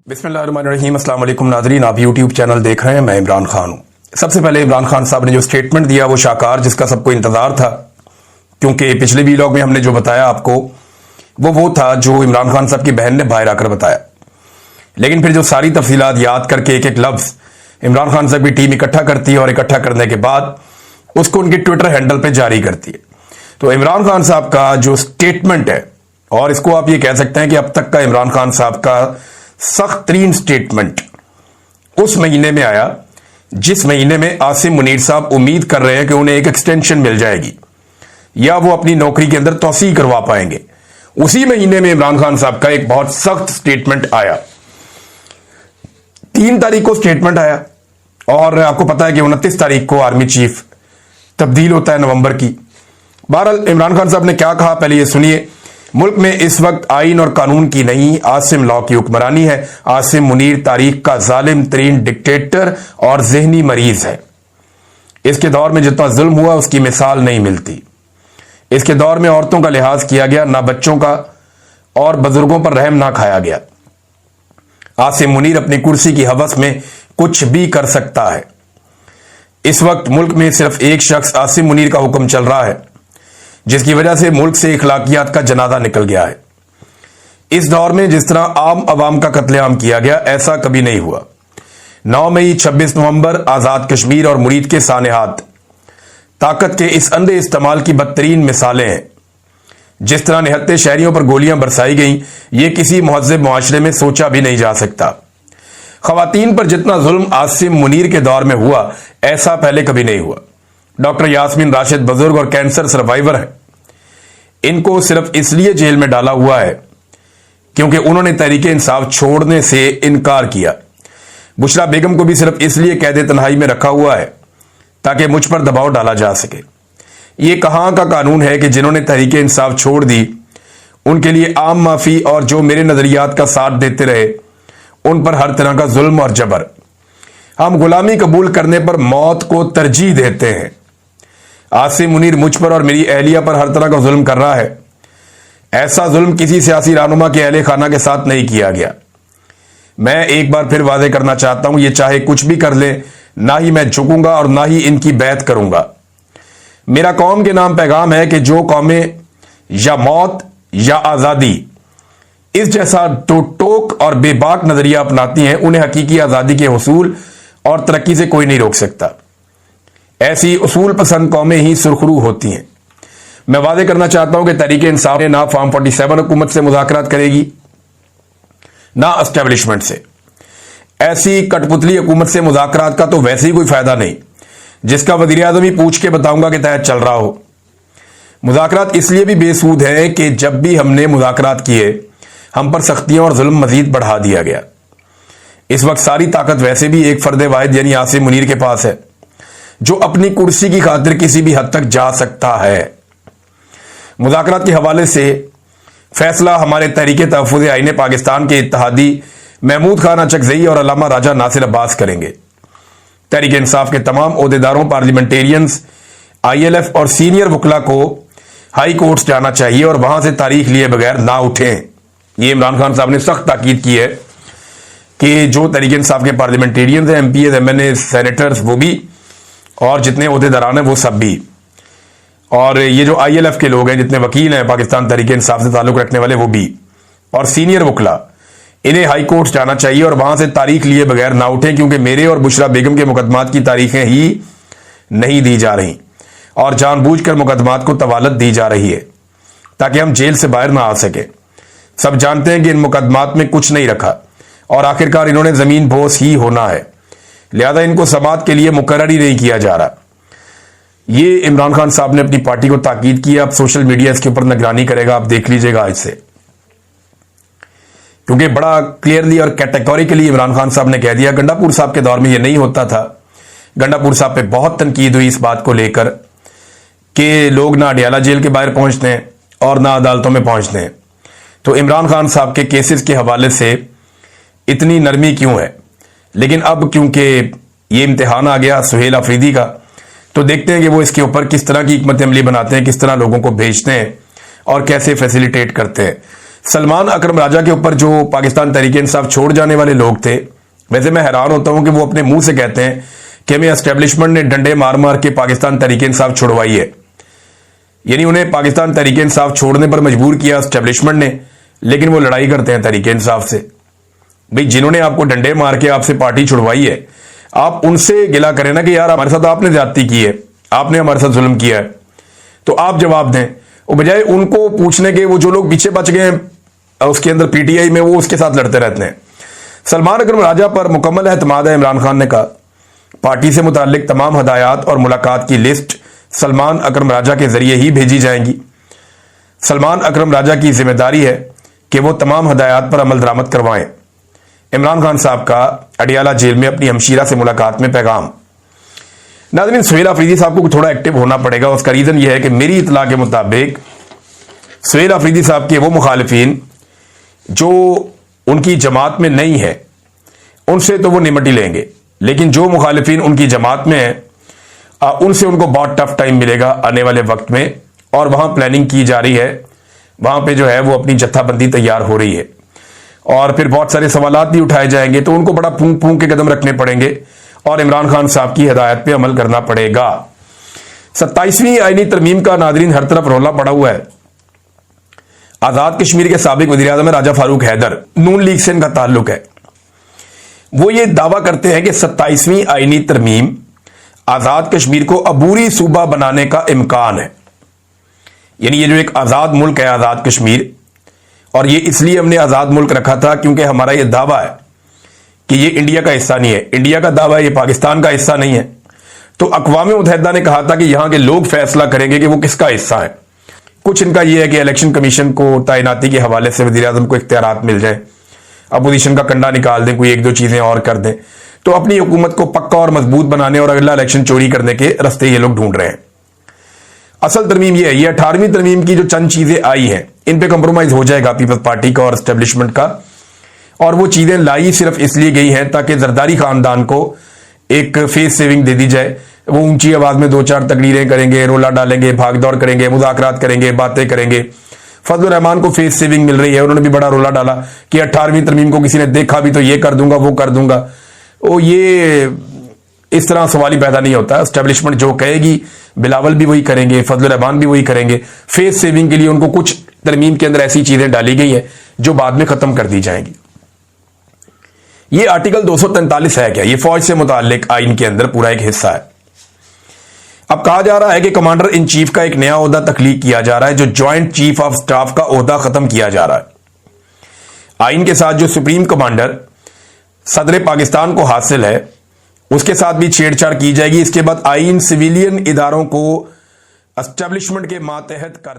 बिस्मिल्लाहिर्रहमानिर्रहीम। अस्सलाम वालेकुम नाज़रीन, आप यूट्यूब चैनल देख रहे हैं। मैं इमरान खान हूं। सबसे पहले इमरान खान साहब ने जो स्टेटमेंट दिया वो शाकार, जिसका सबको इंतजार था, क्योंकि पिछले वीलॉग में हमने जो बताया आपको वो था जो इमरान खान साहब की बहन ने बाहर आकर बताया। लेकिन फिर जो सारी तफसीलात याद करके एक एक लफ्ज इमरान खान साहब की टीम इकट्ठा करती है और इकट्ठा करने के बाद उसको उनके ट्विटर हैंडल पे जारी करती है। तो इमरान खान साहब का जो स्टेटमेंट है, और इसको आप ये कह सकते हैं कि अब तक का इमरान खान साहब का सख्त तरीन स्टेटमेंट उस महीने में आया जिस महीने में आसिम मुनीर साहब उम्मीद कर रहे हैं कि उन्हें एक एक्सटेंशन मिल जाएगी या वो अपनी नौकरी के अंदर तौसीह करवा पाएंगे। उसी महीने में इमरान खान साहब का एक बहुत सख्त स्टेटमेंट आया। 3 तारीख को स्टेटमेंट आया और आपको पता है कि 29 तारीख को आर्मी चीफ तब्दील होता है नवंबर की। बहरहाल इमरान खान साहब ने क्या कहा, पहले ये सुनिए। मुल्क में इस वक्त आइन और कानून की नहीं, आसिम लॉ की हुक्मरानी है। आसिम मुनीर तारीख का जालिम तरीन डिक्टेटर और जहनी मरीज है। इसके दौर में जितना जुल्म हुआ उसकी मिसाल नहीं मिलती। इसके दौर में औरतों का लिहाज किया गया, ना बच्चों का, और बुजुर्गों पर रहम ना खाया गया। आसिम मुनीर अपनी कुर्सी की हवस में कुछ भी कर सकता है। इस वक्त मुल्क में सिर्फ एक शख्स आसिम मुनीर का हुक्म चल रहा है, जिसकी वजह से मुल्क से इखलाकियात का जनाजा निकल गया है। इस दौर में जिस तरह आम अवाम का कत्लेआम किया गया, ऐसा कभी नहीं हुआ। 9 मई, 26 नवंबर आजाद कश्मीर और मुरीद के सानेहात ताकत के इस अंधे इस्तेमाल की बदतरीन मिसालें हैं। जिस तरह निहत्ते शहरियों पर गोलियां बरसाई गईं, ये किसी मुहज़्ज़ब मुआशरे में सोचा भी नहीं जा सकता। खवातीन पर जितना जुल्म आसिम मुनीर के दौर में हुआ, ऐसा पहले कभी नहीं हुआ। डॉक्टर यास्मीन राशिद बुजुर्ग और कैंसर सर्वाइवर हैं। इनको सिर्फ इसलिए जेल में डाला हुआ है क्योंकि उन्होंने तहरीके इंसाफ छोड़ने से इनकार किया। बुशरा बेगम को भी सिर्फ इसलिए कैद तन्हाई में रखा हुआ है ताकि मुझ पर दबाव डाला जा सके। ये कहां का कानून है कि जिन्होंने तहरीके इंसाफ छोड़ दी उनके लिए आम माफी और जो मेरे नजरियात का साथ देते रहे उन पर हर तरह का जुल्म और जबर। हम गुलामी कबूल करने पर मौत को तरजीह देते हैं। आसिम मुनीर मुझ पर और मेरी अहलिया पर हर तरह का जुल्म कर रहा है। ऐसा जुल्म किसी सियासी रहनुमा के अहले खाना के साथ नहीं किया गया। मैं एक बार फिर वादे करना चाहता हूं, ये चाहे कुछ भी कर ले, ना ही मैं झुकूंगा और ना ही इनकी बैत करूंगा। मेरा कौम के नाम पैगाम है कि जो कौमें या मौत या आजादी इस जैसा टोक और बेबाक नजरिया अपनाती हैं, उन्हें हकीकी आजादी के हुसूल और तरक्की से कोई नहीं रोक सकता। ऐसी उसूल पसंद कौमें ही सुरखरू होती हैं। मैं वादे करना चाहता हूं कि तहरीके इंसाफ ना फॉर्म 47 हुकूमत से मुज़ाकरात करेगी, ना एस्टेब्लिशमेंट से। ऐसी कठपुतली हुकूमत से मुज़ाकरात का तो वैसे ही कोई फायदा नहीं, जिसका वज़ीर आज़म ही पूछ के बताऊंगा के तहत चल रहा हो। मुज़ाकरात इसलिए भी बेसूद है कि जब भी हमने मुज़ाकरात किए, हम पर सख्तियां और जुल्म मजीद बढ़ा दिया गया। इस वक्त सारी ताकत वैसे भी एक फर्द वाहिद यानी आसिम मुनीर के पास है, जो अपनी कुर्सी की खातिर किसी भी हद तक जा सकता है। मुज़ाकरात के हवाले से फैसला हमारे तहरीके तहफ़्फ़ुज़ आईन पाकिस्तान के इत्तेहादी महमूद खान अचकज़ई और अल्लामा राजा नासिर अब्बास करेंगे। तहरीके इंसाफ के तमाम ओहदेदारों, पार्लियामेंटेरियंस, ILF और सीनियर वकला को हाई कोर्ट्स जाना चाहिए और वहां से तारीख लिए बगैर ना उठें। ये इमरान खान साहब ने सख्त ताकीद की है कि जो तहरीके इंसाफ के पार्लियामेंटेरियंस हैं, MPs, MNA, सेनेटर्स, वो भी, और जितने ओहदेदारान हैं वो सब भी, और ये जो ILF के लोग हैं, जितने वकील हैं पाकिस्तान तहरीके इंसाफ से ताल्लुक रखने वाले, वो भी, और सीनियर वकला, इन्हें हाई कोर्ट जाना चाहिए और वहां से तारीख लिए बगैर ना उठें, क्योंकि मेरे और बुशरा बेगम के मुकदमात की तारीखें ही नहीं दी जा रही और जानबूझकर मुकदमात को तवालत दी जा रही है ताकि हम जेल से बाहर ना आ सके। सब जानते हैं कि इन मुकदमात में कुछ नहीं रखा और आखिरकार इन्होंने जमीन बोस ही होना है, लिहाजा इनको समाअत के लिए मुकर्रर ही नहीं किया जा रहा। ये इमरान खान साहब ने अपनी पार्टी को ताकीद की। अब सोशल मीडिया इसके ऊपर निगरानी करेगा, आप देख लीजिएगा आज से, क्योंकि बड़ा क्लियरली और कैटेगोरिकली इमरान खान साहब ने कह दिया। गंडापुर साहब के दौर में ये नहीं होता था। गंडापुर साहब पे बहुत तनकीद हुई इस बात को लेकर कि लोग ना अडियाला जेल के बाहर पहुंचते हैं और ना अदालतों में पहुंचते हैं। तो इमरान खान साहब के केसेस के हवाले से इतनी नरमी क्यों है? लेकिन अब क्योंकि ये इम्तिहान आ गया सुहेल अफरीदी का, तो देखते हैं कि वो इसके ऊपर किस तरह की हिकमत अमली बनाते हैं, किस तरह लोगों को भेजते हैं और कैसे फैसिलिटेट करते हैं। सलमान अकरम राजा के ऊपर जो पाकिस्तान तहरीक इंसाफ छोड़ जाने वाले लोग थे, वैसे मैं हैरान होता हूं कि वो अपने मुंह से कहते हैं कि हमें एस्टेब्लिशमेंट ने डंडे मार मार के पाकिस्तान तहरीक इंसाफ छुड़वाई है, यानी उन्हें पाकिस्तान तहरीक इंसाफ छोड़ने पर मजबूर किया एस्टेब्लिशमेंट ने, लेकिन वो लड़ाई करते हैं तहरीक इंसाफ से। भाई जिन्होंने आपको डंडे मार के आपसे पार्टी छुड़वाई है, आप उनसे गिला करें ना कि यार हमारे साथ आपने ज्यादती की है, आपने हमारे साथ जुल्म किया है, तो आप जवाब दें। और बजाय उनको पूछने के वो जो लोग पीछे बच गए हैं उसके अंदर पीटीआई में, वो उसके साथ लड़ते रहते हैं। सलमान अकरम राजा पर मुकम्मल एतमाद है, इमरान खान ने कहा। पार्टी से मुताल्लिक तमाम हदायत और मुलाकात की लिस्ट सलमान अकरम राजा के जरिए ही भेजी जाएंगी। सलमान अकरम राजा की जिम्मेदारी है कि वो तमाम हदायत पर अमल दरामद करवाएं। इमरान खान साहब का अडियाला जेल में अपनी हमशीरा से मुलाकात में पैगाम। नाज़रीन, सुहेल अफरीदी साहब को थोड़ा एक्टिव होना पड़ेगा। उसका रीजन यह है कि मेरी इतला के मुताबिक सुहेल अफरीदी साहब के वो मुखालिफिन जो उनकी जमात में नहीं है, उनसे तो वो निमट ही लेंगे, लेकिन जो मुखालिफिन उनकी जमात में है उनसे उनको बहुत टफ टाइम मिलेगा आने वाले वक्त में। और वहां प्लानिंग की जा रही है, वहां पे जो है वो अपनी जत्थाबंदी तैयार हो रही है, और फिर बहुत सारे सवालात भी उठाए जाएंगे, तो उनको बड़ा फूंक फूंक के कदम रखने पड़ेंगे और इमरान खान साहब की हिदायत पे अमल करना पड़ेगा। 27वीं आईनी तरमीम का नाज़रीन हर तरफ रौला पड़ा हुआ है। आजाद कश्मीर के साबिक वज़ीर आज़म राजा फारूक हैदर, नून लीग से इनका ताल्लुक है, वो ये दावा करते हैं कि 27वीं आईनी तरमीम आजाद कश्मीर को अबूरी सूबा बनाने का इम्कान है। यानी ये जो एक आजाद मुल्क है आजाद कश्मीर, और ये इसलिए हमने आजाद मुल्क रखा था क्योंकि हमारा ये दावा है कि ये इंडिया का हिस्सा नहीं है, इंडिया का दावा है, ये पाकिस्तान का हिस्सा नहीं है। तो अक़वाम मुत्तहिदा ने कहा था कि यहां के लोग फैसला करेंगे कि वो किसका हिस्सा है। कुछ इनका यह है कि इलेक्शन कमीशन को तैनाती के हवाले से वज़ीर आज़म को इख्तियारात मिल जाए, अपोजिशन का कंडा निकाल दें, कोई एक दो चीजें और कर दें, तो अपनी हुकूमत को पक्का और मजबूत बनाने और अगला इलेक्शन चोरी करने के रास्ते ये लोग ढूंढ रहे हैं। असल तरमीम ये है, ये 18वीं तरमीम की जो चंद चीजें आई हैं, इन पे कंप्रोमाइज हो जाएगा पीपल्स पार्टी का और एस्टेब्लिशमेंट का, और वो चीजें लाई सिर्फ इसलिए गई हैं ताकि जरदारी खानदान को एक फेस सेविंग दे दी जाए। वो ऊंची आवाज में 2-4 तकरीरें करेंगे, रोला डालेंगे, भागदौड़ करेंगे, मुज़ाकरात करेंगे, बातें करेंगे। फजलुर रहमान को फेस सेविंग मिल रही है, उन्होंने भी बड़ा रोला डाला कि 18वीं तरमीम को किसी ने देखा भी तो ये कर दूंगा वो कर दूंगा। वो ये इस तरह सवाल ही पैदा नहीं होता। एस्टेब्लिशमेंट जो कहेगी बिलावल भी वही करेंगे, फजलुर रहमान भी वही करेंगे। फेस सेविंग के लिए उनको कुछ तरमीम के अंदर ऐसी चीजें डाली गई हैं जो बाद में खत्म कर दी जाएंगी। ये आर्टिकल 243 है क्या? ये फौज से मुताल्लिक आइन के अंदर पूरा एक हिस्सा है। अब कहा जा रहा है कि कमांडर इन चीफ का एक नया ओहदा तख्लीक किया जा रहा है, जो ज्वाइंट चीफ ऑफ स्टाफ का ओहदा खत्म किया जा रहा है। आइन के साथ जो सुप्रीम कमांडर सदर पाकिस्तान को हासिल है, उसके साथ भी छेड़छाड़ की जाएगी। इसके बाद आइन सिविलियन इदारों को एस्टेब्लिशमेंट के मातहत कर